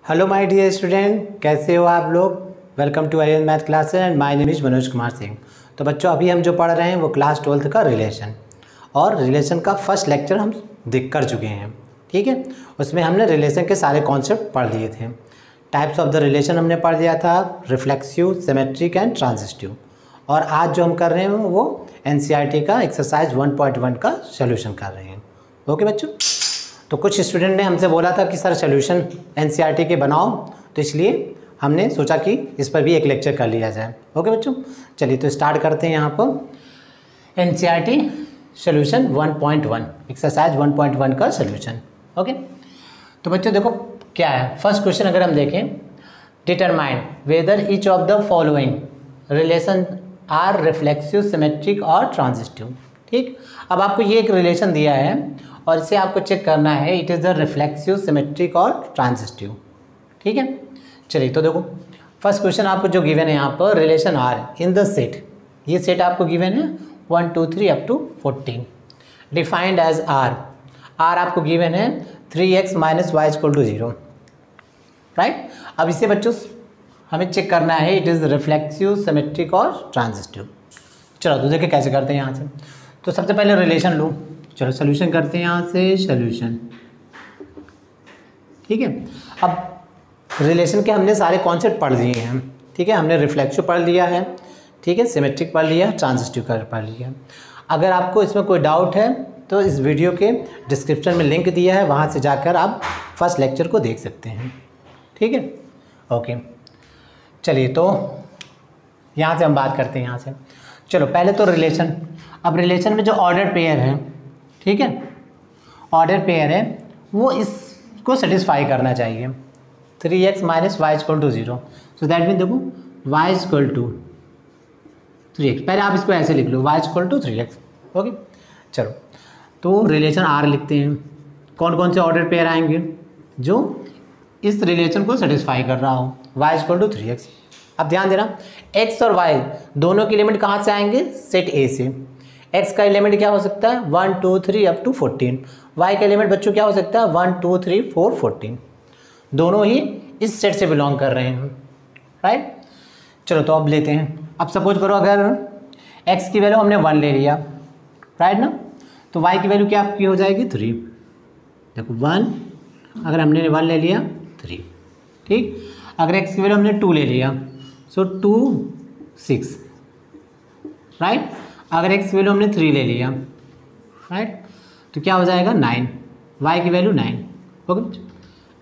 Hello my dear student, कैसे हो आप लोग। Welcome to Aryan math classes and my name is Manoj Kumar Singh. तो बच्चों, अभी हम जो पढ़ रहे हैं वो क्लास 12th का रिलेशन और रिलेशन का फर्स्ट लेक्चर हम कर चुके हैं। ठीक है, उसमें हमने रिलेशन के सारे कॉन्सेप्ट पढ़ लिए थे। टाइप्स ऑफ द रिलेशन हमने पढ़ लिया था, रिफ्लेक्सिव, सिमेट्रिक एंड ट्रांजिस्टिव। और आज जो हम कर रहे हैं वो एनसीईआरटी का एक्सरसाइज 1.1 का सोल्यूशन कर रहे हैं। ओके बच्चों, तो कुछ स्टूडेंट ने हमसे बोला था कि सर सोल्यूशन एनसीईआरटी के बनाओ, तो इसलिए हमने सोचा कि इस पर भी एक लेक्चर कर लिया जाए। ओके बच्चों, चलिए तो स्टार्ट करते हैं यहाँ पर एनसीईआरटी सोल्यूशन 1.1 एक्सरसाइज 1.1 का सोल्यूशन। ओके, तो बच्चों देखो क्या है। फर्स्ट क्वेश्चन अगर हम देखें, determine whether each of the following relation are reflexive, symmetric और ट्रांजिस्टिव। ठीक, अब आपको ये एक रिलेशन दिया है और इसे आपको चेक करना है it is the reflexive, symmetric और ट्रांजिस्टिव। ठीक है, चलिए तो देखो फर्स्ट क्वेश्चन आपको जो गिवन है यहाँ पर, relation R in the set, ये सेट आपको गिवन है 1 2 3 up to 14, defined as R आपको गिवन है 3x - y = 0। राइट, अब इसे बच्चों हमें चेक करना है इट इज़ रिफ्लेक्सिव, सिमेट्रिक और ट्रांजिस्टिव। चलो तो देखिए कैसे करते हैं यहाँ से। तो सबसे पहले रिलेशन लो, चलो सोल्यूशन करते हैं यहाँ से, सोल्यूशन। ठीक है, अब रिलेशन के हमने सारे कॉन्सेप्ट पढ़ लिए हैं। ठीक है, हमने रिफ्लेक्सिव पढ़ लिया है, ठीक है, सिमेट्रिक पढ़ लिया, ट्रांजिस्टिव पढ़ लिया। अगर आपको इसमें कोई डाउट है तो इस वीडियो के डिस्क्रिप्शन में लिंक दिया है, वहाँ से जाकर आप फर्स्ट लेक्चर को देख सकते हैं। ठीक है, ओके, चलिए तो यहाँ से हम बात करते हैं यहाँ से। चलो पहले तो रिलेशन, अब रिलेशन में जो ऑर्डर पेयर है, ठीक है, ऑर्डर पेयर है वो इसको सेटिस्फाई करना चाहिए। 3x - y = 0, so that mean देखो y = 3x, पहले आप इसको ऐसे लिख लो y = 3x। ओके, चलो तो रिलेशन आर लिखते हैं। कौन कौन से ऑर्डर पेयर आएंगे जो इस रिलेशन को सेटिस्फाई कर रहा हो, y = 3x। अब ध्यान देना, x और y दोनों के एलिमेंट कहाँ से आएंगे, सेट A से। x का एलिमेंट क्या हो सकता है 1 2 3 अप टू 14, y का एलिमेंट बच्चों क्या हो सकता है 1 2 3 4 14, दोनों ही इस सेट से बिलोंग कर रहे हैं। राइट, चलो तो अब लेते हैं। अब सपोज करो अगर x की वैल्यू हमने 1 ले लिया, राइट ना, तो y की वैल्यू क्या आपकी हो जाएगी 3। देखो 1 अगर हमने 1 ले लिया 3, ठीक, अगर x की वैल्यू हमने 2 ले लिया सो 2 6, राइट, अगर x की वैल्यू हमने 3 ले लिया, राइट, तो क्या हो जाएगा 9, y की वैल्यू 9। ओके,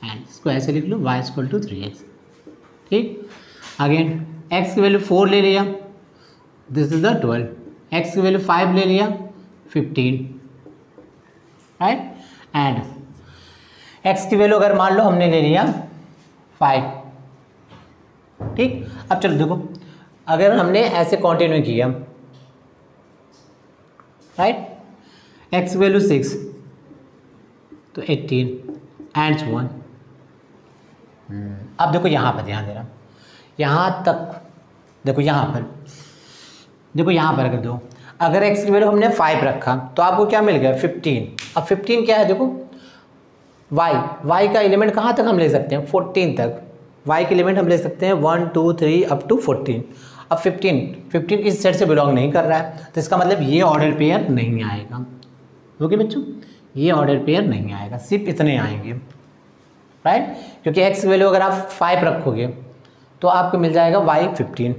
एंड इसको ऐसे लिख लो y = 3x। ठीक, अगेन x की वैल्यू 4 ले लिया, दिस इज द 12, x की वैल्यू 5 ले लिया 15, राइट, एंड x की वैल्यू अगर मान लो हमने ले लिया 5। ठीक, अब चलो देखो अगर हमने ऐसे कंटिन्यू किया, राइट, x वैल्यू 6 तो 18 एंड सो ऑन। अब देखो यहाँ पर ध्यान देना, यहाँ तक देखो, यहाँ पर अगर दो, अगर x की वैल्यू हमने 5 रखा तो आपको क्या मिल गया 15। अब 15 क्या है, देखो y का एलिमेंट कहाँ तक हम ले सकते हैं 14 तक, y के एलिमेंट हम ले सकते हैं 1 2 3 अप टू 14। अब 15 इस सेट से बिलोंग नहीं कर रहा है, तो इसका मतलब ये ऑर्डर पेयर नहीं आएगा। ओके बच्चों, ये ऑर्डर पेयर नहीं आएगा, सिर्फ इतने आएंगे। राइट, क्योंकि x वैल्यू अगर आप 5 रखोगे तो आपको मिल जाएगा y 15,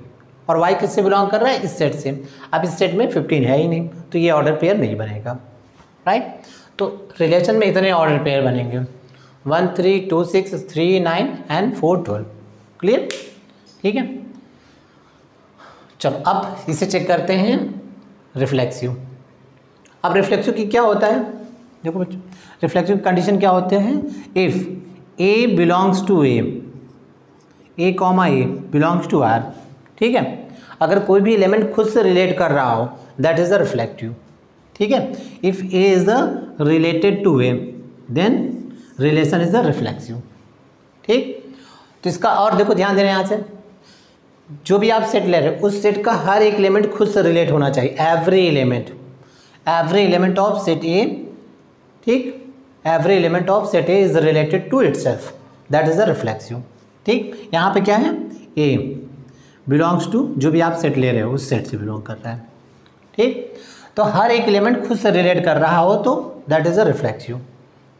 और y किससे बिलोंग कर रहा है, इस सेट से। अब इस सेट में 15 है ही नहीं, तो ये ऑर्डर पेयर नहीं बनेगा। राइट, तो रिलेशन में इतने ऑर्डर पेयर बनेंगे 1 3 2 6 3 9 एंड 4 12। क्लियर, ठीक है, चलो अब इसे चेक करते हैं रिफ्लेक्सिव। अब रिफ्लेक्सिव की क्या होता है, देखो बच्चों रिफ्लेक्सिव कंडीशन क्या होते हैं, if A belongs to A belongs to R। ठीक है, अगर कोई भी एलिमेंट खुद से रिलेट कर रहा हो दैट इज़ द रिफ्लेक्टिव। ठीक है, if A is the related to A then relation is the reflexive. ठीक, तो इसका और देखो ध्यान देना, यहाँ से जो भी आप सेट ले रहे हो उस सेट का हर एक एलिमेंट खुद से रिलेट होना चाहिए, every element of set A. ठीक, every element of set A is related to itself, that is the reflexive. ठीक, यहाँ पे क्या है, ए बिलोंग्स टू जो भी आप सेट ले रहे हो उस सेट से बिलोंग कर रहा है। ठीक, तो हर एक एलिमेंट खुद से रिलेट कर रहा हो तो दैट इज़ अ रिफ्लेक्सिव।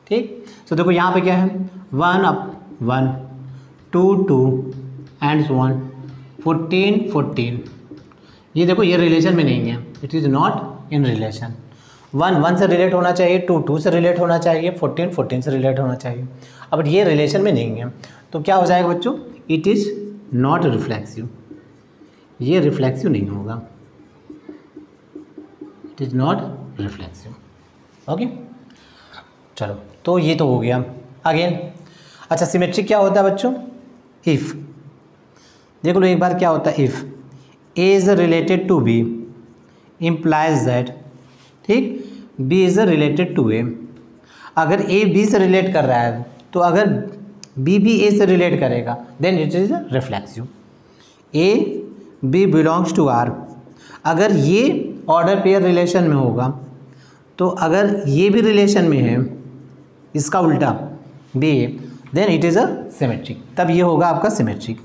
ठीक, तो देखो यहाँ पे क्या है, 1 अप 1, 2 2 एंड 1, 14 14। ये देखो ये रिलेशन में नहीं है, it is not in relation. 1 1 से रिलेट होना चाहिए, 2 2 से रिलेट होना चाहिए, 14 14 से रिलेट होना चाहिए। अब ये रिलेशन में नहीं है तो क्या हो जाएगा बच्चों, इट इज़ नॉट रिफ्लेक्सिव, ये रिफ्लेक्सिव नहीं होगा, it is not reflexive. Okay, चलो तो ये तो हो गया। अगेन अच्छा, सिमेट्रिक क्या होता है बच्चों, इफ़ देख लो एक बार क्या होता है, if A is related to B implies that, ठीक, B is related to A. अगर ए बी से रिलेट कर रहा है तो अगर बी भी ए से रिलेट करेगा then it is reflexive. A B belongs to R, अगर ये ऑर्डर पेयर रिलेशन में होगा तो अगर ये भी रिलेशन में है, इसका उल्टा B A, then it is a symmetric, तब ये होगा आपका सिमेट्रिक।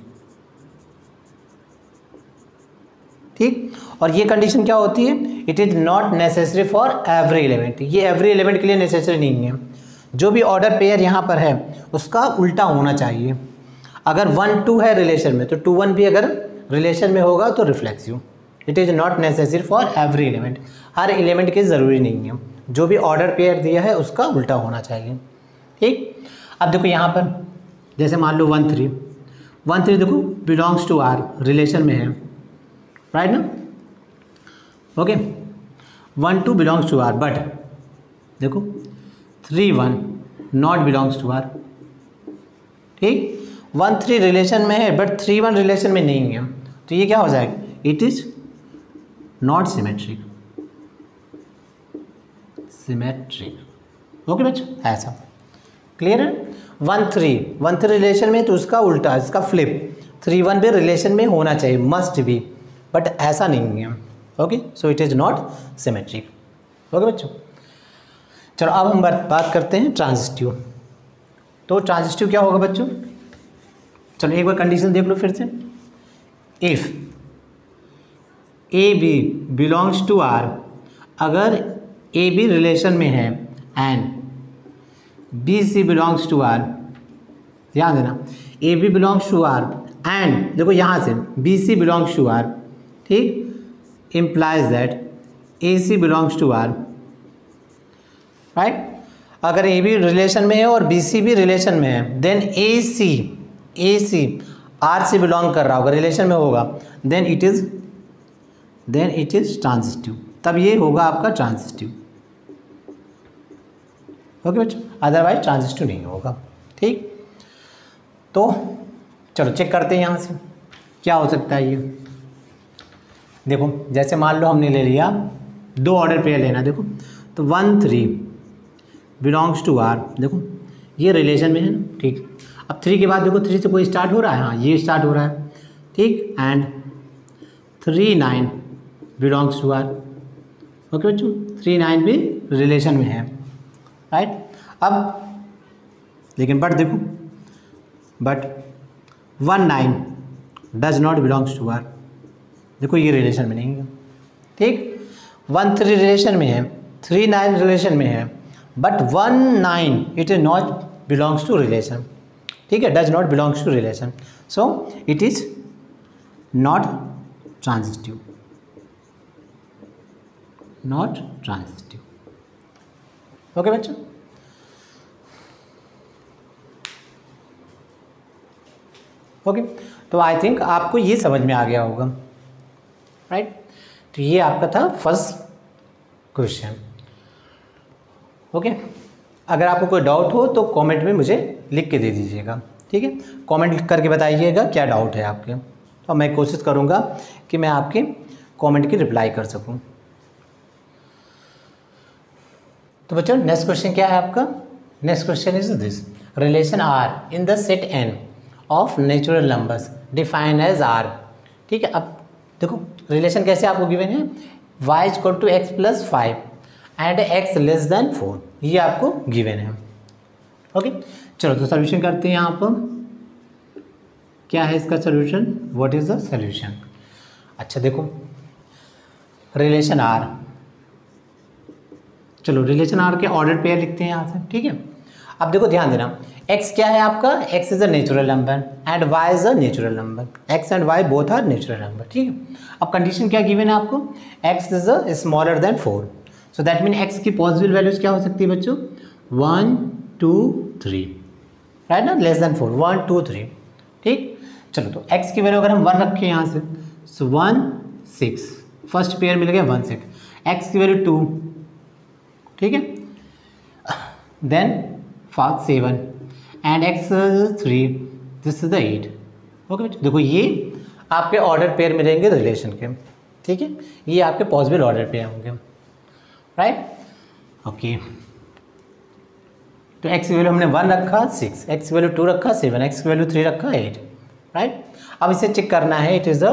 ठीक, और ये कंडीशन क्या होती है, it is not necessary for every element, ये एवरी एलिमेंट के लिए नेसेसरी नहीं है। जो भी ऑर्डर पेयर यहाँ पर है उसका उल्टा होना चाहिए। अगर 1 2 है रिलेशन में तो 2 1 भी अगर रिलेशन में होगा तो reflexive. It is not necessary for every element, her element की ज़रूरी नहीं है, जो भी ऑर्डर पेयर दिया है उसका उल्टा होना चाहिए। ठीक, अब देखो यहाँ पर जैसे मान लो 1 3 1 3 देखो बिलोंग्स टू आर, रिलेशन में है, राइट ना। Okay, 1 2 belongs to R, but देखो 3 1 नॉट बिलोंग्स टू आर। ठीक, 1 3 रिलेशन में है बट 3 1 रिलेशन में नहीं है, तो ये क्या हो जाएगा, it is not symmetric, symmetric. Okay बच्चों, ऐसा क्लियर है। 1 3 रिलेशन में तो उसका उल्टा, इसका फ्लिप 3 1 भी रिलेशन में होना चाहिए, मस्ट बी, बट ऐसा नहीं है। Okay, so it is not symmetric. Okay बच्चों, चलो अब हम बात करते हैं ट्रांजिस्टिव। तो ट्रांजिस्टिव क्या होगा बच्चों, चलो एक बार कंडीशन देख लो फिर से। If A B belongs to R, अगर ए बी रिलेशन में है and B C belongs to R, ध्यान देना, A B belongs to R and देखो यहाँ से B C belongs to R, ठीक, implies that A C belongs to R, right. अगर ए बी रिलेशन में है और बी सी भी रिलेशन में है देन ए सी आर से बिलोंग कर रहा होगा, रिलेशन में होगा, देन इट इज ट्रांजिस्टिव, तब ये होगा आपका ट्रांजिस्टिव। ओके बच्चों, अदरवाइज ट्रांजिस्टिव नहीं होगा। ठीक, तो चलो चेक करते हैं यहाँ से क्या हो सकता है। ये देखो जैसे मान लो हमने ले लिया 2 ऑर्डर पेयर लेना, देखो तो 1 3 बिलोंग्स टू आर, देखो ये रिलेशन में है ना, ठीक। अब 3 के बाद देखो 3 से कोई स्टार्ट हो रहा है, हाँ ये स्टार्ट हो रहा है, ठीक, and 3 9 belongs to R. Okay बच्चों, 3 9 भी रिलेशन में है, राइट। अब लेकिन बट देखो, but 1 9 does not belongs to R, देखो ये रिलेशन में नहीं है, ठीक। 1 3 रिलेशन में है, 3 9 रिलेशन में है, but 1 9 it is not belongs to relation, ठीक है, does not belongs to relation, so it is not transitive, not transitive. Okay बच्चों, ओके, तो आई थिंक आपको ये समझ में आ गया होगा, राइट। तो ये आपका था फर्स्ट क्वेश्चन। ओके, अगर आपको कोई डाउट हो तो कमेंट में मुझे लिख के दे दीजिएगा, ठीक है, कमेंट करके बताइएगा क्या डाउट है आपके, तो मैं कोशिश करूँगा कि मैं आपके कमेंट की रिप्लाई कर सकूँ। तो बच्चों नेक्स्ट क्वेश्चन क्या है आपका, next question is this, relation R in the set N of natural numbers define as R, ठीक है। अब देखो रिलेशन कैसे आपको गिवन है, y equal to X plus 5 and x less than 4, ये आपको गिवन है। ओके, चलो तो सोल्यूशन करते हैं यहाँ पर। क्या है इसका solution, what is the solution. अच्छा देखो रिलेशन आर, चलो रिलेशन आर के ऑर्डर पेयर लिखते हैं यहाँ से, ठीक है। अब देखो ध्यान देना, x क्या है आपका, x is a natural number and y is a natural number, x and y both are natural number, ठीक है। अब कंडीशन क्या गिवन है आपको, x is a smaller than 4, so that mean x की पॉजिटिव वैल्यूज क्या हो सकती है बच्चों, 1 2 3, राइट ना, लेस देन 4, 1 2 3, ठीक। चलो तो x की वैल्यू अगर हम 1 रखें यहाँ से, सो 1 6, फर्स्ट पेयर मिल गया 1 6, x की वैल्यू 2, ठीक है, then 7 and x 3, this is the 8, okay बच्चों। देखो ये आपके ऑर्डर पेयर मिलेंगे रिलेशन के, ठीक है, ये आपके पॉसिबल ऑर्डर पेयर होंगे, राइट, ओके। तो x की वैल्यू हमने 1 रखा 6, x की वैल्यू 2 रखा 7, x की वैल्यू 3 रखा 8, राइट। अब इसे चेक करना है, it is a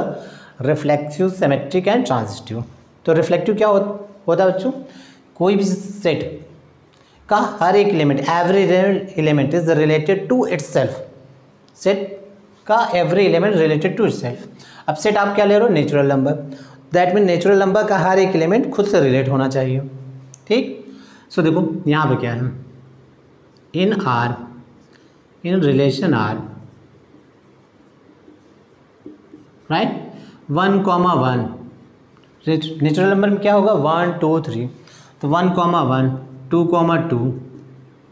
reflexive, symmetric and transitive. तो रिफ्लेक्टिव क्या होता है बच्चों, कोई भी सेट का हर एक element, every element is related to itself, set का every element related to itself. अब सेट आप क्या ले रहे हो, natural number, that mean natural number का हर एक एलिमेंट खुद से रिलेट होना चाहिए, ठीक। सो देखो यहाँ पे क्या है, in R, in relation R, right, 1,1, natural number में क्या होगा 1 2 3, तो 1,1 2,2,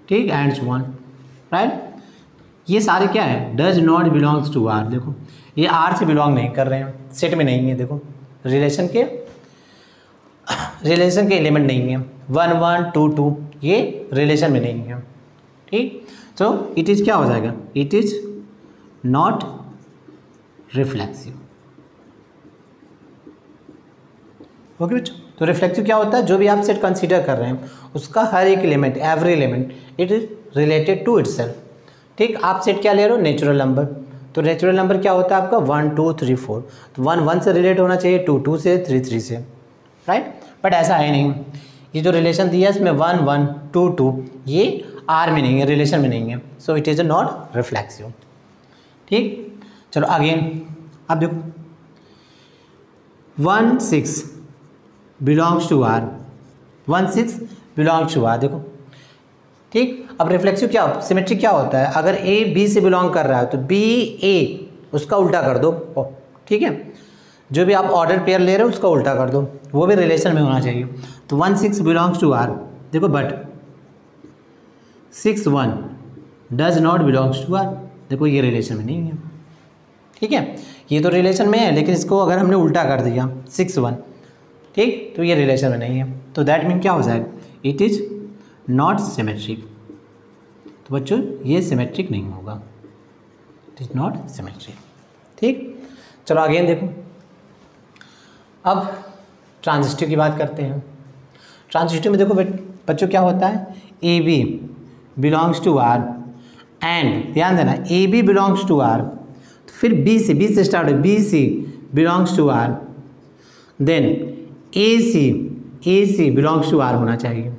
ठीक, एंड 1, राइट। ये सारे क्या है, does not belongs to R, देखो ये आर से बिलोंग नहीं कर रहे हैं, सेट में नहीं है, देखो रिलेशन के एलिमेंट नहीं है, 1 1 2 2 ये रिलेशन में नहीं है, ठीक। तो इट इज़ क्या हो जाएगा, it is not reflexive, okay बच्चों। तो रिफ्लेक्सिव क्या होता है, जो भी आप सेट कंसीडर कर रहे हैं उसका हर एक element, every element it is related to itself, ठीक। आप सेट क्या ले रहे हो, नेचुरल नंबर, तो नेचुरल नंबर क्या होता है आपका 1 2 3 4, तो 1 1 से रिलेट होना चाहिए, 2 2 से, 3 3 से, राइट। बट ऐसा है नहीं, ये जो रिलेशन दिया है इसमें 1 1 2 2 ये आर में नहीं है, रिलेशन में नहीं है, so it is not reflexive, ठीक। चलो अगेन अब देखो 1 6 belongs to R, 1 6 belongs to R, देखो, ठीक। अब रिफ्लेक्सिव क्या, सिमेट्रिक क्या होता है, अगर ए बी से बिलोंग कर रहा है तो बी ए उसका उल्टा कर दो, ठीक है, जो भी आप ऑर्डर पेयर ले रहे हो उसका उल्टा कर दो, वो भी रिलेशन में होना चाहिए। तो 1 6 बिलोंग्स टू आर, देखो but 6 1 does not belongs to R, देखो ये रिलेशन में नहीं है, ठीक है, ये तो रिलेशन में है लेकिन इसको अगर हमने उल्टा कर दिया 6 1, ठीक, तो ये रिलेशन में नहीं है, तो दैट मीन क्या हो जाएगा, इट इज़ नॉट सिमेट्रिक। तो बच्चों ये सिमेट्रिक नहीं होगा, इट इज़ नॉट सिमेट्रिक, ठीक। चलो अगेन देखो, अब ट्रांजिस्टिव की बात करते हैं। ट्रांजिस्टिव में देखो बच्चों क्या होता है, A B belongs to R and, ध्यान देना, A B belongs to R, फिर बी से स्टार्ट हो, B C belongs to R, then A C belongs to R होना चाहिए,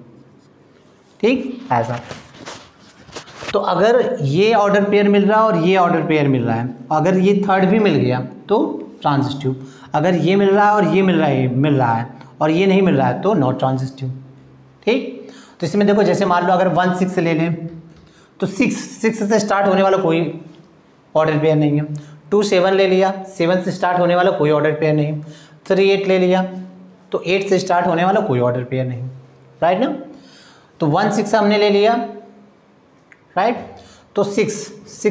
ठीक, ऐसा। तो अगर ये ऑर्डर पेयर मिल रहा है और ये ऑर्डर पेयर मिल रहा है, अगर ये थर्ड भी मिल गया तो ट्रांजिस्टिव, अगर ये मिल रहा है और ये मिल रहा है और ये नहीं मिल रहा है तो नॉट ट्रांजिस्टिव, ठीक। तो इसमें देखो जैसे मान लो अगर 1 6 ले लें तो 6 से स्टार्ट होने वाला कोई ऑर्डर पेयर नहीं है, 2 7 ले लिया, 7 से स्टार्ट होने वाला कोई ऑर्डर पेयर नहीं, 3 8 ले लिया तो 8 से स्टार्ट होने वाला कोई ऑर्डर पेयर नहीं, राइट ना। तो 1 6 हमने ले लिया, राइट, तो 6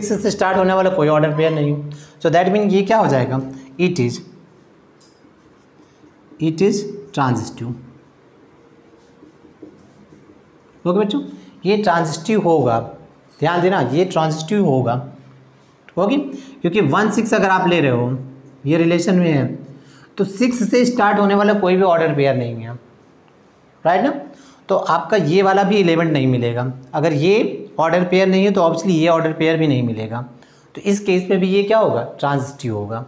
से स्टार्ट होने वाला कोई ऑर्डर पेयर नहीं, सो दैट मीन ये क्या हो जाएगा, इट इज ट्रांजिस्टिव, ओके बच्चों, ये ट्रांजिस्टिव होगा, ध्यान देना ये ट्रांजिस्टिव होगा, ओके, क्योंकि 1 6 अगर आप ले रहे हो ये रिलेशन में है तो 6 से स्टार्ट होने वाला कोई भी ऑर्डर पेयर नहीं है, राइट ना, तो आपका ये वाला भी एलिमेंट नहीं मिलेगा, अगर ये ऑर्डर पेयर नहीं है तो ऑब्वियसली ये ऑर्डर पेयर भी नहीं मिलेगा, तो इस केस में भी ये क्या होगा, ट्रांजिस्टिव होगा,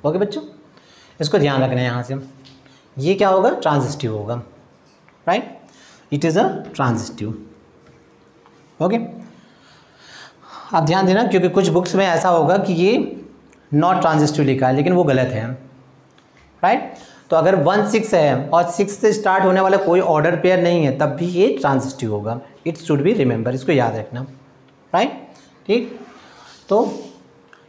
ओके बच्चों, इसको ध्यान रखना है यहाँ से, ये क्या होगा, ट्रांजिस्टिव होगा, right, it is a transitive, okay. आप ध्यान देना, क्योंकि कुछ बुक्स में ऐसा होगा कि ये नॉट ट्रांजिस्टिव लिखा है, लेकिन वो गलत है, राइट। तो अगर 1 6 है और 6 से स्टार्ट होने वाला कोई ऑर्डर पेयर नहीं है, तब भी ये ट्रांजिस्टिव होगा। इट शुड बी रिमेंबर, इसको याद रखना, राइट। ठीक, तो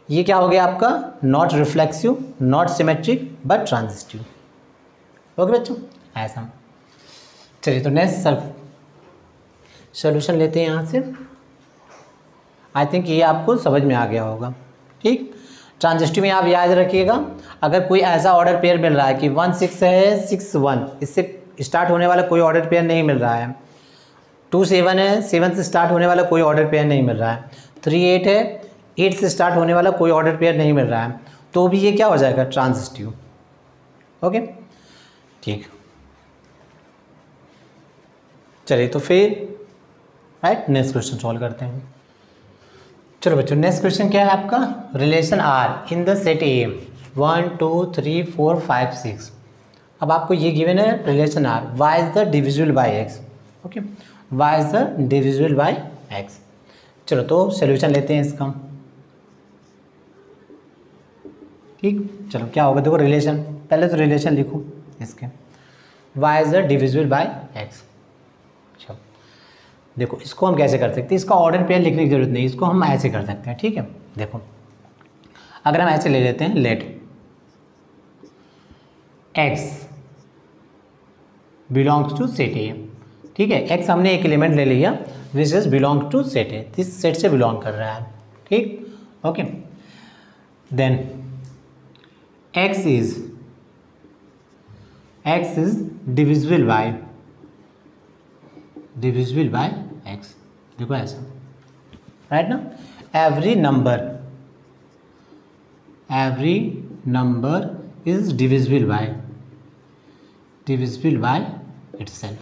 ये क्या हो गया आपका, not reflexive, not symmetric, but transitive. Okay बच्चों, ऐसा। चलिए तो नेक्स्ट सोल्यूशन लेते हैं यहाँ से। आई थिंक ये आपको समझ में आ गया होगा। ठीक, ट्रांजिस्टिव में आप याद रखिएगा, अगर कोई ऐसा ऑर्डर पेयर मिल रहा है कि 1 6 है 6 1, इससे स्टार्ट होने वाला कोई ऑर्डर पेयर नहीं मिल रहा है, 2 7 है 7 से स्टार्ट होने वाला कोई ऑर्डर पेयर नहीं मिल रहा है, 3 8 है 8 से स्टार्ट होने वाला कोई ऑर्डर पेयर नहीं मिल रहा है, तो भी ये क्या हो जाएगा, ट्रांजिस्टिव। ओके, ठीक। चलिए तो फिर राइट नेक्स्ट क्वेश्चन सॉल्व करते हैं। चलो बच्चों, नेक्स्ट क्वेश्चन क्या है आपका, relation R in the set A 1 2 3 4 5 6। अब आपको ये गिवन है relation R, Y is the divisible by X. Okay, Y is the divisible by X. चलो तो सोल्यूशन लेते हैं इसका। ठीक, चलो क्या होगा, देखो रिलेशन, पहले तो रिलेशन लिखो इसके, Y is the divisible by X. चलो देखो, इसको हम कैसे कर सकते हैं, इसका ऑर्डर पेयर लिखने की जरूरत नहीं, इसको हम ऐसे कर सकते हैं। ठीक है, देखो अगर हम ऐसे ले लेते हैं, let x belongs to set A. ठीक है, x हमने एक एलिमेंट ले लिया which is belong to set A, इस सेट से बिलोंग कर रहा है। ठीक, ओके, then x is divisible by x। देखो ऐसा, राइट ना, every number is divisible by itself.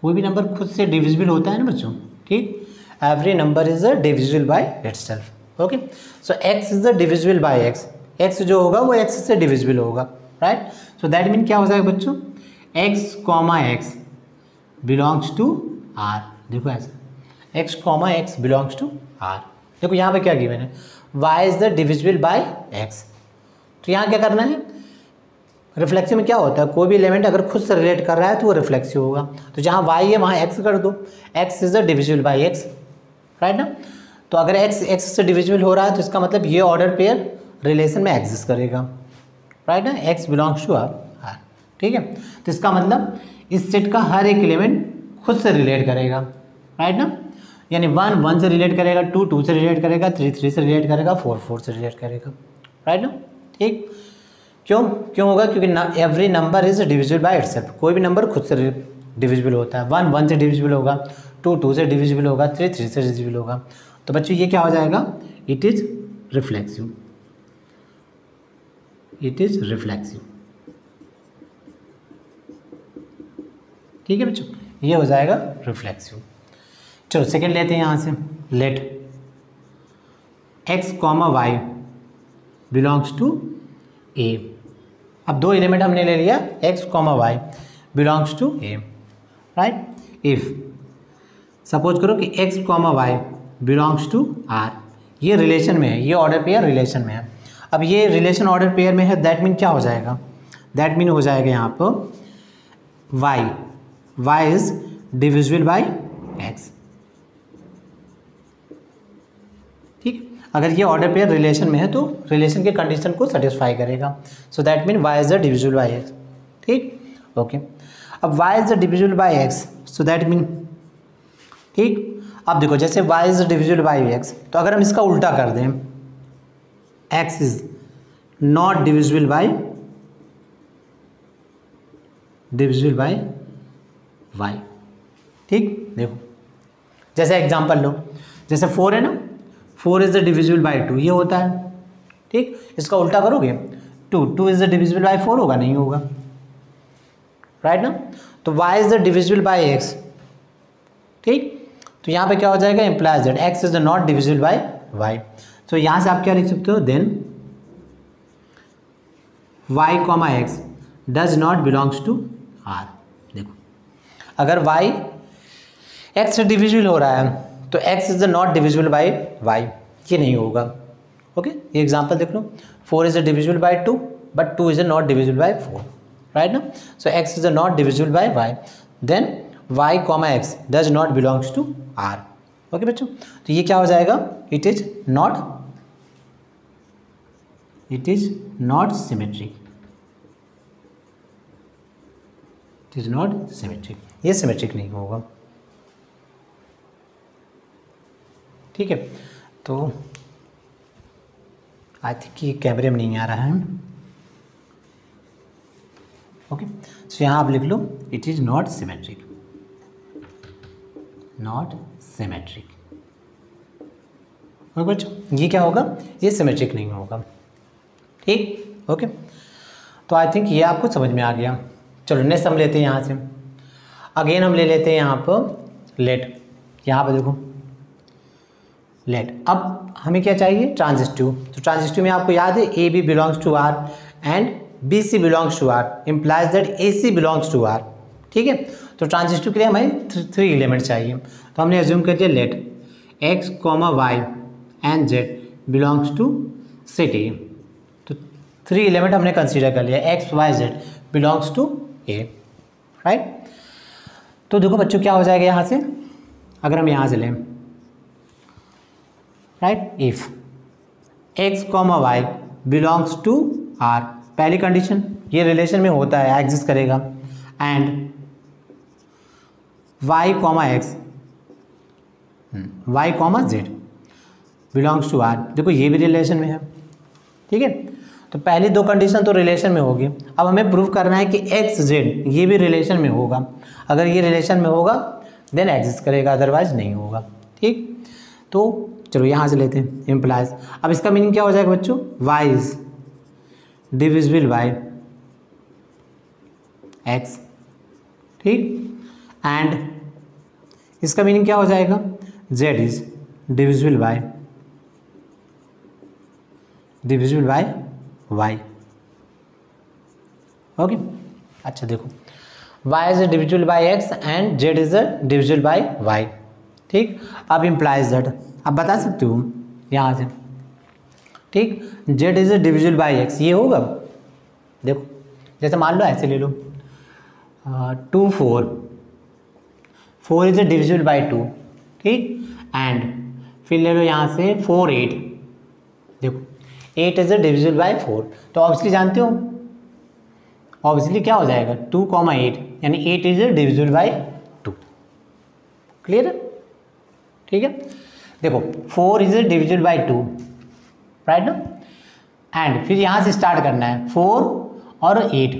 कोई भी नंबर खुद से डिविजिबल होता है ना बच्चों। ठीक, every number is divisible by itself. Okay, so x is the divisible by x, x जो होगा वो x से डिविजिबल होगा, राइट। सो दैट मीन क्या हो जाएगा बच्चों, x, बिलोंग्स टू r। देखो ऐसा, x, बिलोंग्स टू r। देखो यहाँ पे क्या गिवन है, y is the divisible by x। तो यहाँ क्या करना है, रिफ्लेक्सिव में क्या होता है, कोई भी एलिमेंट अगर खुद से रिलेट कर रहा है तो वो रिफ्लेक्सिव होगा। तो जहाँ y है वहाँ x कर दो, x is the divisible by x, right ना। तो अगर x से डिविजिबल हो रहा है तो इसका मतलब ये ऑर्डर पेयर रिलेशन में एग्जिस्ट करेगा, राइट ना, x बिलोंग्स टू r। ठीक है, तो इसका मतलब इस सेट का हर एक एलिमेंट खुद से रिलेट करेगा, राइट ना। यानी 1 1 से रिलेट करेगा, 2 2 से रिलेट करेगा, 3 3 से रिलेट करेगा, 4 4 से रिलेट करेगा, राइट ना। ठीक, क्यों होगा, क्योंकि every number is divisible by itself. कोई भी नंबर खुद से डिविजिबल होता है, 1 1 से डिविजिबल होगा, 2 2 से डिविजिबल होगा, 3 3 से डिविजिबल होगा। तो बच्चों ये क्या हो जाएगा, इट इज रिफ्लेक्सिव। ठीक है बच्चों, ये हो जाएगा रिफ्लेक्सिव। चलो सेकंड लेते हैं यहाँ से, let x, y belongs to a। अब दो एलिमेंट हमने ले लिया, x, y belongs to a, right. If suppose करो कि x, y belongs to r, ये रिलेशन में है, ये ऑर्डर पेयर रिलेशन में है। अब ये रिलेशन ऑर्डर पेयर में है, दैट मीन क्या हो जाएगा, दैट मीन हो जाएगा यहाँ पर y is divisible by x। ठीक, अगर ये ऑर्डर पेयर रिलेशन में है तो रिलेशन के कंडीशन को सेटिस्फाई करेगा। सो that mean y is divisible by x। ठीक, ओके, अब y is divisible by x, so that mean, ठीक, अब देखो जैसे y is divisible by x, तो अगर हम इसका उल्टा कर दें, x is not divisible by y। ठीक, देखो जैसे एग्जांपल लो, जैसे 4 है ना, 4 इज द डिविजिबल बाय 2, ये होता है। ठीक, इसका उल्टा करोगे, 2 इज द डिविजिबल बाय 4 होगा, नहीं होगा, राइट ना। तो y is the divisible by x। ठीक, तो यहाँ पे क्या हो जाएगा, implies that x is not divisible by y। तो यहाँ से आप क्या लिख सकते हो, then y, x does not belongs to r। देखो अगर y x से डिविजिबल हो रहा है तो x is not divisible by y, ये नहीं होगा। ओके, ये एग्जांपल देख लो, 4 is divisible by 2 but 2 is not divisible by 4, right ना। So x is not divisible by y, then y comma x does not belongs to r। Okay बच्चों, तो ये क्या हो जाएगा, it is not symmetric, it is not symmetric, ये symmetric नहीं होगा। ठीक है, तो आई थिंक ये कैमरे में नहीं आ रहा है। ओके, सो यहाँ आप लिख लो it is not symmetric, not symmetric. Okay बच्चों, ये क्या होगा, ये सिमेट्रिक नहीं होगा। ठीक, ओके, तो आई थिंक ये आपको समझ में आ गया। चलो नेक्स्ट हम लेते हैं यहाँ से, अगेन हम ले लेते हैं यहाँ पर लेट। यहाँ पर देखो लेट, अब हमें क्या चाहिए, ट्रांजिस्टिव। तो ट्रांजिस्टिव में आपको याद है A B belongs to R and B C belongs to R, implies that A C belongs to R. ठीक है, तो ट्रांजिस्टिव के लिए हमें 3 एलिमेंट चाहिए। तो हमने एज्यूम कर दिया let x comma y and z belongs to set A. तो 3 एलिमेंट हमने कंसीडर कर लिया, x y z belongs to A, right. तो देखो बच्चों क्या हो जाएगा यहाँ से, अगर हम यहाँ से लें, right, if x comma y belongs to R, पहली कंडीशन ये रिलेशन में होता है, एग्जिस्ट करेगा, and y comma x y comma z belongs to R, देखो ये भी रिलेशन में है। ठीक है, तो पहली 2 कंडीशन तो रिलेशन में होगी। अब हमें प्रूव करना है कि एक्स जेड ये भी रिलेशन में होगा, अगर ये रिलेशन में होगा देन एग्जिस्ट करेगा, अदरवाइज नहीं होगा। ठीक, तो चलो यहाँ से लेते हैं इम्प्लाइज। अब इसका मीनिंग क्या हो जाएगा बच्चों, y is divisible by x। ठीक, एंड इसका मीनिंग क्या हो जाएगा, z is divisible by y। Okay, अच्छा देखो y is divisible by x and z is divisible by y। ठीक, अब इम्प्लाइज दैट, आप बता सकते हो यहाँ से। ठीक, z is divisible by x, ये होगा। देखो जैसे मान लो ऐसे ले लो 2 4 इज डिविजिबल बाय 2। ठीक, एंड फिर ले लो यहाँ से 4 8, देखो 8 इज डिविजिबल बाय 4। तो ऑब्वियसली जानते हो, ऑब्वियसली क्या हो जाएगा 2 कॉमा 8, यानी 8 इज डिविजिबल बाय 2। क्लियर है? ठीक है, देखो 4 इज डिविजिबल बाय 2, राइट ना, एंड फिर यहाँ से स्टार्ट करना है 4 और 8,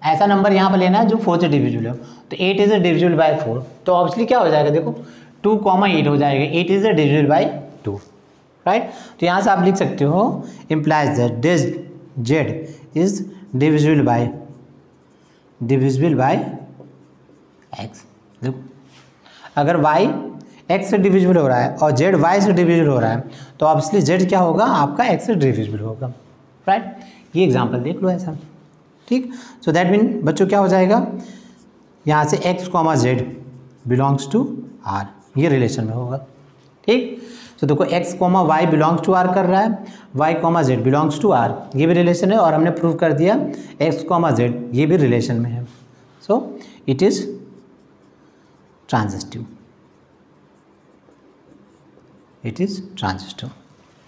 ऐसा नंबर यहाँ पर लेना है जो 4 से डिविजिबल हो। तो 8 इज डिविजिबल बाय 4, तो ऑब्वियसली क्या हो जाएगा, देखो 2 कॉमा 8 हो जाएगा, 8 इज डिविजिबल बाय 2, राइट। तो यहाँ से आप लिख सकते हो implies that Z is divisible by x. देखो अगर y x से डिविजिबल हो रहा है और z y से डिविजिबल हो रहा है, तो ऑब्वियसली z क्या होगा, आपका x से डिविजिबल होगा, राइट। ये एग्जांपल देख लो ऐसा। ठीक, सो दैट मीन बच्चों क्या हो जाएगा, यहाँ से x comma z belongs to r, ये रिलेशन में होगा। ठीक, तो देखो x comma y belongs to r कर रहा है, y comma z belongs to r, ये भी रिलेशन है, और हमने प्रूव कर दिया x कॉमा z ये भी रिलेशन में है। So it is transitive, it is transitive.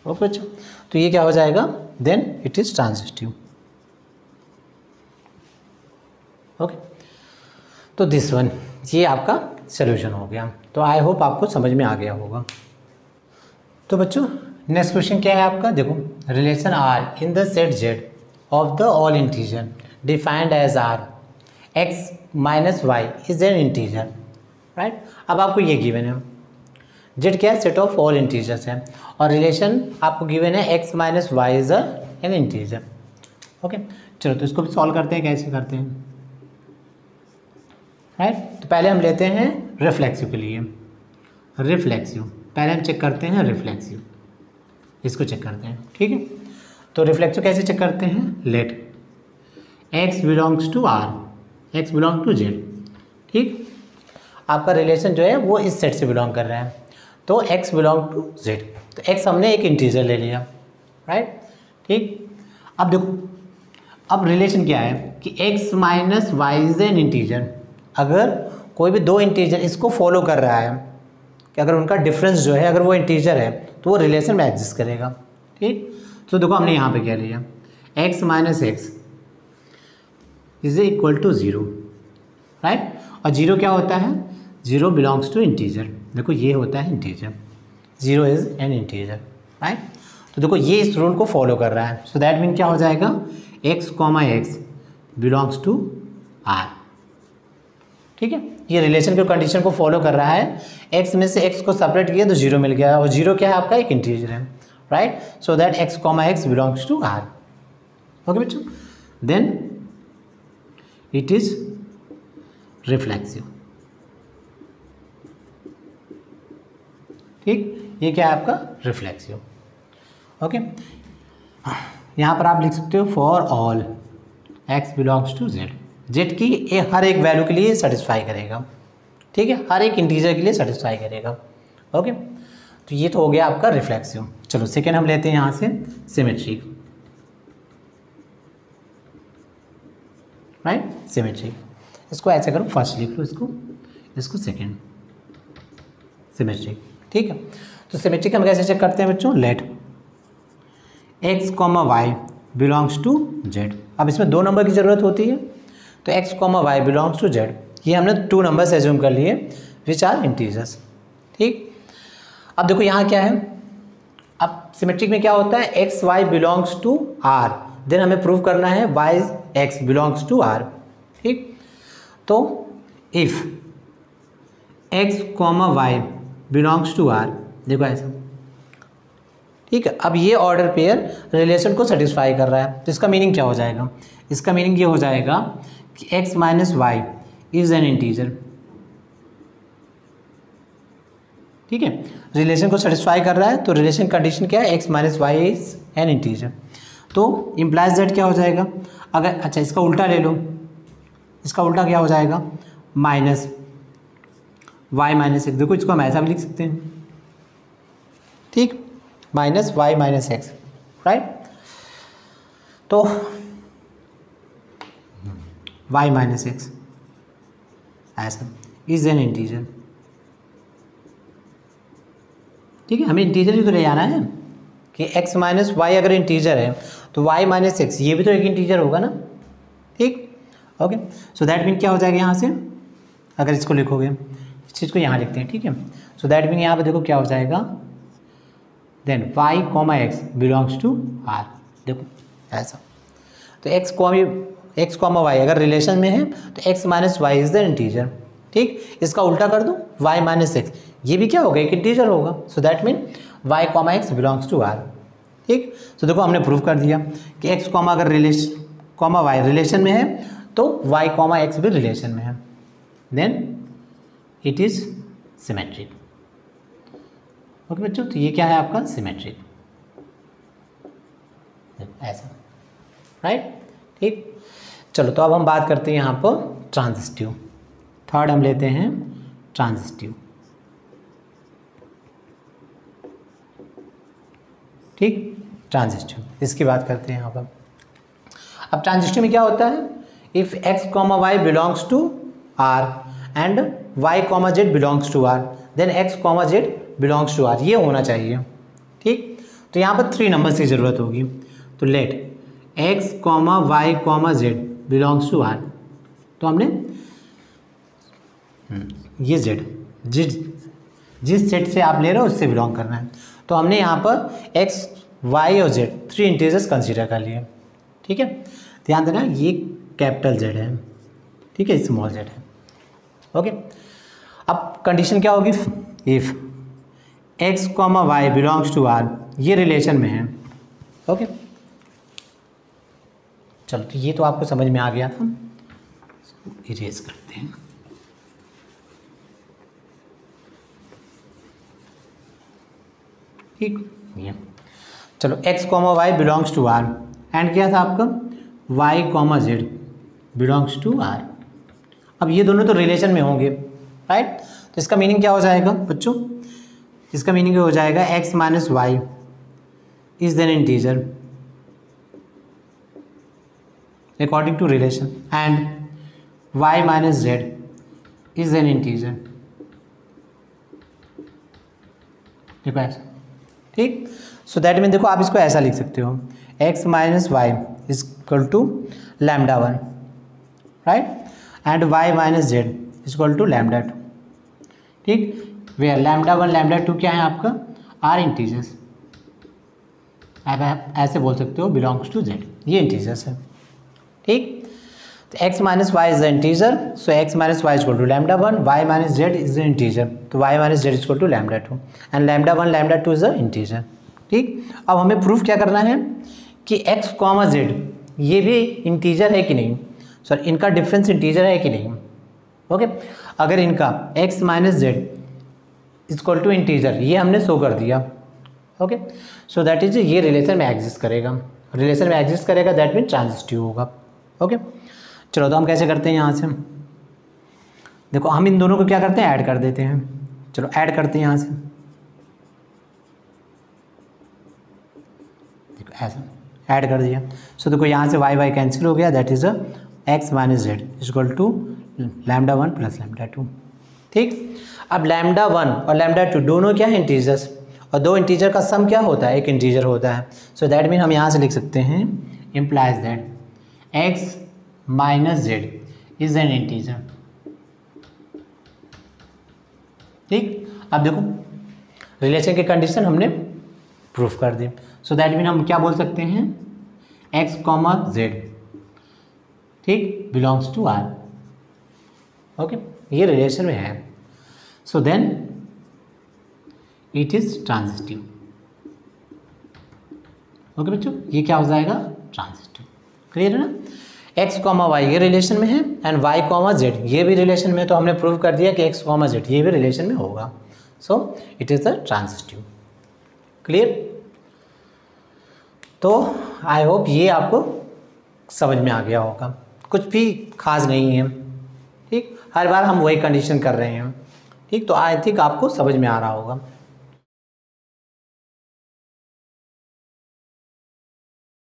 Okay बच्चों, तो ये क्या हो जाएगा, then it is transitive. Okay, तो दिस वन, ये आपका सोल्यूशन हो गया। तो आई होप आपको समझ में आ गया होगा। तो बच्चों नेक्स्ट क्वेश्चन क्या है आपका, देखो relation R in the set Z of the all integer defined as R x minus y is an integer, right. अब आपको ये गिवन है, जेड क्या है, सेट ऑफ ऑल इंटीजर्स है, और रिलेशन आपको गिवन है x minus y is an integer. Okay, चलो तो इसको भी सॉल्व करते हैं, कैसे करते हैं, राइट। तो पहले हम लेते हैं रिफ्लेक्सिव के लिए, रिफ्लेक्सिव पहले हम चेक करते हैं, रिफ्लेक्सिव इसको चेक करते हैं। ठीक है, तो रिफ्लेक्सिव कैसे चेक करते हैं, let x belongs to R, x belong to Z. ठीक, आपका रिलेशन जो है वो इस सेट से बिलोंग कर रहा है, तो x बिलोंग टू z, तो x हमने एक इंटीजर ले लिया, राइट। ठीक, अब देखो अब रिलेशन क्या है कि x minus y is an integer. अगर कोई भी दो इंटीजर इसको फॉलो कर रहा है कि अगर उनका डिफरेंस जो है अगर वो इंटीजर है तो वो रिलेशन में एग्जिस्ट करेगा। ठीक, तो देखो हमने यहाँ पे क्या लिया, x minus x is equal to 0, right. और 0 क्या होता है, 0 बिलोंग्स टू इंटीजर। देखो ये होता है integer, 0 is an integer, right. तो देखो ये इस रूल को फॉलो कर रहा है, सो दैट मीन क्या हो जाएगा, x comma x belongs to r। ठीक है, ये रिलेशन के कंडीशन को फॉलो कर रहा है। x में से x को सेपरेट किया तो 0 मिल गया, और 0 क्या है आपका, एक इंटीजर है, right. So that x comma x belongs to r। Okay बच्चों, देन इट इज रिफ्लेक्सिव। ठीक, ये क्या है आपका, रिफ्लेक्सिव। ओके, यहाँ पर आप लिख सकते हो for all x belongs to z, z की हर एक वैल्यू के लिए सेटिस्फाई करेगा। ठीक है, हर एक इंटीजर के लिए सेटिस्फाई करेगा। ओके, तो ये तो हो गया आपका रिफ्लेक्सिव। चलो सेकेंड हम लेते हैं यहाँ से सिमेट्रिक, राइट, सिमेट्रिक। इसको ऐसे करो, फर्स्ट लिख लो इसको सेकेंड, सिमेट्रिक। ठीक है, तो सिमेट्रिक हम कैसे चेक करते हैं बच्चों, let x comma y belongs to z। अब इसमें 2 नंबर की ज़रूरत होती है, तो x comma y belongs to z, ये हमने 2 नंबर्स एज्यूम कर लिए विच आर इंटीजर्स। ठीक, अब देखो यहाँ क्या है, अब सिमेट्रिक में क्या होता है, x y belongs to r, then हमें प्रूव करना है y x belongs to r। ठीक, तो if x comma y belongs to r, देखो ऐसा। ठीक है, अब ये ऑर्डर पेयर रिलेशन को सेटिस्फाई कर रहा है, तो इसका मीनिंग क्या हो जाएगा, इसका मीनिंग ये हो जाएगा कि x minus y is an integer. ठीक है, रिलेशन को सेटिस्फाई कर रहा है, तो रिलेशन कंडीशन क्या है, x minus y is an integer. तो इम्प्लाइज दैट क्या हो जाएगा, अगर अच्छा इसका उल्टा ले लो, इसका उल्टा क्या हो जाएगा, माइनस वाई माइनस एक्स। देखो इसको हम ऐसा भी लिख सकते हैं, ठीक, minus y minus x, right. तो वाई माइनस एक्स ऐसा इज एन इंटीजर। ठीक है, हमें इंटीजर ही तो ले जाना है कि x माइनस वाई अगर इंटीजर है तो y माइनस एक्स ये भी तो एक इंटीजर होगा ना। ठीक, ओके, सो दैट मीन क्या हो जाएगा यहाँ से, अगर इसको लिखोगे, इस चीज़ को यहाँ लिखते हैं। ठीक है, सो दैट मीन यहाँ पे देखो क्या हो जाएगा, then y comma x belongs to r। देखो ऐसा, तो x कॉमा वाई अगर रिलेशन में है तो x minus y is the integer. ठीक, इसका उल्टा कर दो, y माइनस एक्स, ये भी क्या होगा, एक इंटीजर होगा। So that mean y comma x belongs to r। ठीक, तो देखो हमने प्रूव कर दिया कि x कॉमा अगर रिलेशन कॉमा वाई रिलेशन में है तो y कॉमा एक्स भी रिलेशन में है, then it is symmetric. Okay बच्चों, तो ये क्या है आपका सिमेट्रिक, ऐसा, राइट। ठीक, चलो तो अब हम बात करते हैं यहाँ पर ट्रांजिस्टिव। थर्ड हम लेते हैं ट्रांजिस्टिव। ठीक, ट्रांजिस्टिव, इसकी बात करते हैं यहाँ पर। अब ट्रांजिस्टिव में क्या होता है, if x comma y belongs to r and y comma z belongs to r, then x comma z belongs to r, ये होना चाहिए। ठीक, तो यहाँ पर 3 नंबर्स की ज़रूरत होगी, तो let x comma y comma z belongs to r, तो हमने ये z जिस सेट से आप ले रहे हो उससे बिलोंग करना है, तो हमने यहाँ पर x y और z 3 इंटीजर्स कंसीडर कर लिए। ठीक है, ध्यान देना ये कैपिटल Z है, ठीक है, स्मॉल z है। ओके, अब कंडीशन क्या होगी, if x comma y belongs to r, ये रिलेशन में है। ओके, चलो तो ये तो आपको समझ में आ गया था, इरेज करते हैं। ठीक, ये चलो x comma y belongs to r and क्या था आपका y comma z belongs to r। अब ये दोनों तो रिलेशन में होंगे, राइट। तो इसका मीनिंग क्या हो जाएगा बच्चों, इसका मीनिंग हो जाएगा x minus y is an integer according to relation and y minus z is an integer. देखो ऐसा, ठीक। सो दैट मीन देखो आप इसको ऐसा लिख सकते हो x minus y is equal to lambda 1, right, and y minus z is equal to lambda 2, ठीक। वेयर लैम्डा 1 लैम्डा 2 क्या है आपका, आर इंटीजर्स। आप ऐसे बोल सकते हो बिलोंग्स टू z, ये इंटीजर्स है, ठीक। तो x minus y is the integer, so x minus y is equal to lambda 1, y minus z is the integer, तो y minus z is equal to lambda 2 and lambda 1 lambda 2 is the integer, ठीक। अब हमें proof क्या करना है कि x comma z ये भी इंटीजर है कि नहीं, सर इनका डिफरेंस इंटीजर है कि नहीं, ओके। अगर इनका x माइनस z is equal to integer ये हमने शो कर दिया, ओके। सो दैट इज ये रिलेशन में एग्जिस्ट करेगा, रिलेशन में एग्जिस्ट करेगा दैट मीन ट्रांजिटिव होगा, ओके। चलो तो हम कैसे करते हैं यहाँ से, देखो हम इन दोनों को क्या करते हैं, ऐड कर देते हैं। चलो ऐड करते हैं यहाँ से, देखो ऐसा ऐड कर दिया। सो देखो यहाँ से वाई वाई कैंसिल हो गया, that is x minus z is equal to lambda 1 plus lambda 2, ठीक। अब लैम्डा 1 और लैम्डा 2 दोनों क्या है, इंटीजर्स, और दो इंटीजर का सम क्या होता है, एक इंटीजर होता है। सो दैट मीन हम यहाँ से लिख सकते हैं implies that x minus z is an integer, ठीक। अब देखो रिलेशन की कंडीशन हमने प्रूफ कर दी। सो दैट मीन हम क्या बोल सकते हैं, x कॉमा जेड, ठीक, बिलोंग्स टू आर, ओके, ये रिलेशन में है। So then it is transitive, okay बच्चों, ये क्या हो जाएगा, ट्रांजिटिव, क्लियर है ना। x कॉमा वाई ये रिलेशन में है एंड y कॉमा जेड ये भी रिलेशन में है, तो हमने प्रूव कर दिया कि x कॉमा जेड ये भी रिलेशन में होगा। सो it is the transitive, clear. तो आई होप ये आपको समझ में आ गया होगा, कुछ भी खास नहीं है, ठीक। हर बार हम वही कंडीशन कर रहे हैं, ठीक। तो आई थिंक आपको समझ में आ रहा होगा।